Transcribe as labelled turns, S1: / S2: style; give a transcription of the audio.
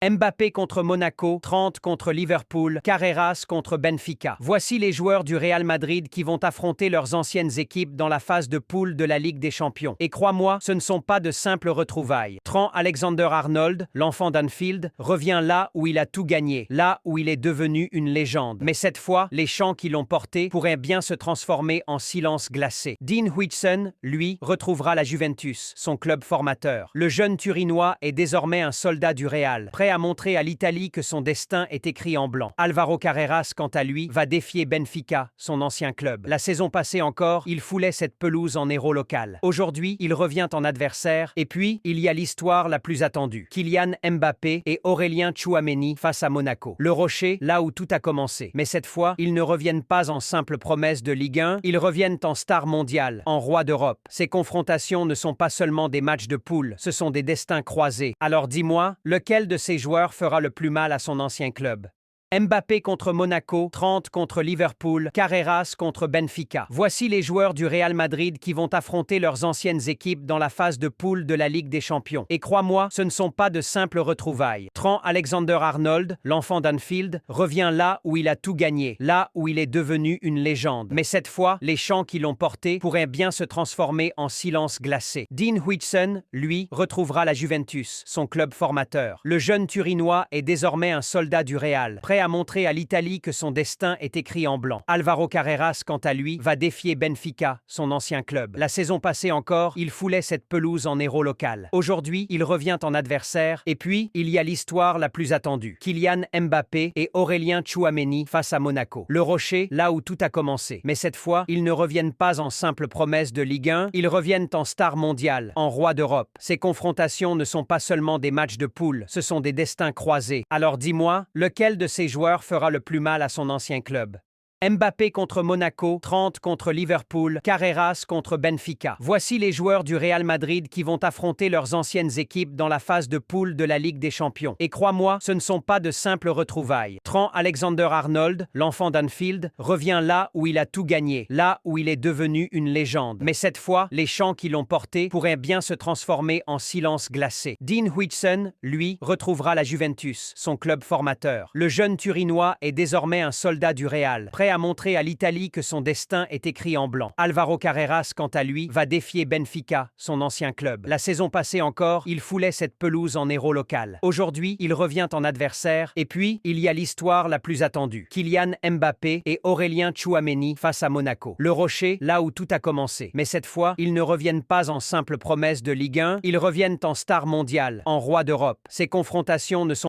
S1: Mbappé contre Monaco, 30 contre Liverpool, Carreras contre Benfica. Voici les joueurs du Real Madrid qui vont affronter leurs anciennes équipes dans la phase de poule de la Ligue des Champions. Et crois-moi, ce ne sont pas de simples retrouvailles. Trent Alexander-Arnold, l'enfant d'Anfield, revient là où il a tout gagné, là où il est devenu une légende. Mais cette fois, les chants qui l'ont porté pourraient bien se transformer en silence glacé. Dean Huijsen, lui, retrouvera la Juventus, son club formateur. Le jeune Turinois est désormais un soldat du Real, prêt à montrer à l'Italie que son destin est écrit en blanc. Álvaro Carreras, quant à lui, va défier Benfica, son ancien club. La saison passée encore, il foulait cette pelouse en héros local. Aujourd'hui, il revient en adversaire, et puis, il y a l'histoire la plus attendue. Kylian Mbappé et Aurélien Tchouaméni face à Monaco. Le Rocher, là où tout a commencé. Mais cette fois, ils ne reviennent pas en simple promesse de Ligue 1, ils reviennent en star mondiale, en roi d'Europe. Ces confrontations ne sont pas seulement des matchs de poule, ce sont des destins croisés. Alors dis-moi, lequel de ces joueur fera le plus mal à son ancien club? Mbappé contre Monaco, 30 contre Liverpool, Carreras contre Benfica. Voici les joueurs du Real Madrid qui vont affronter leurs anciennes équipes dans la phase de poule de la Ligue des Champions. Et crois-moi, ce ne sont pas de simples retrouvailles. Trent Alexander-Arnold, l'enfant d'Anfield, revient là où il a tout gagné, là où il est devenu une légende. Mais cette fois, les chants qui l'ont porté pourraient bien se transformer en silence glacé. Dean Huijsen, lui, retrouvera la Juventus, son club formateur. Le jeune Turinois est désormais un soldat du Real, prêt à montrer à l'Italie que son destin est écrit en blanc. Álvaro Carreras, quant à lui, va défier Benfica, son ancien club. La saison passée encore, il foulait cette pelouse en héros local. Aujourd'hui, il revient en adversaire, et puis, il y a l'histoire la plus attendue. Kylian Mbappé et Aurélien Tchouaméni face à Monaco. Le Rocher, là où tout a commencé. Mais cette fois, ils ne reviennent pas en simple promesse de Ligue 1, ils reviennent en star mondiale, en roi d'Europe. Ces confrontations ne sont pas seulement des matchs de poule, ce sont des destins croisés. Alors dis-moi, lequel de ces joueur fera le plus mal à son ancien club? Mbappé contre Monaco, 30 contre Liverpool, Carreras contre Benfica. Voici les joueurs du Real Madrid qui vont affronter leurs anciennes équipes dans la phase de poule de la Ligue des Champions. Et crois-moi, ce ne sont pas de simples retrouvailles. Trent Alexander-Arnold, l'enfant d'Anfield, revient là où il a tout gagné, là où il est devenu une légende. Mais cette fois, les chants qui l'ont porté pourraient bien se transformer en silence glacé. Dean Huijsen, lui, retrouvera la Juventus, son club formateur. Le jeune Turinois est désormais un soldat du Real, prêt à montrer à l'Italie que son destin est écrit en blanc. Álvaro Carreras, quant à lui, va défier Benfica, son ancien club. La saison passée encore, il foulait cette pelouse en héros local. Aujourd'hui, il revient en adversaire, et puis, il y a l'histoire la plus attendue. Kylian Mbappé et Aurélien Tchouaméni face à Monaco. Le Rocher, là où tout a commencé. Mais cette fois, ils ne reviennent pas en simple promesse de Ligue 1, ils reviennent en star mondiale, en roi d'Europe. Ces confrontations ne sont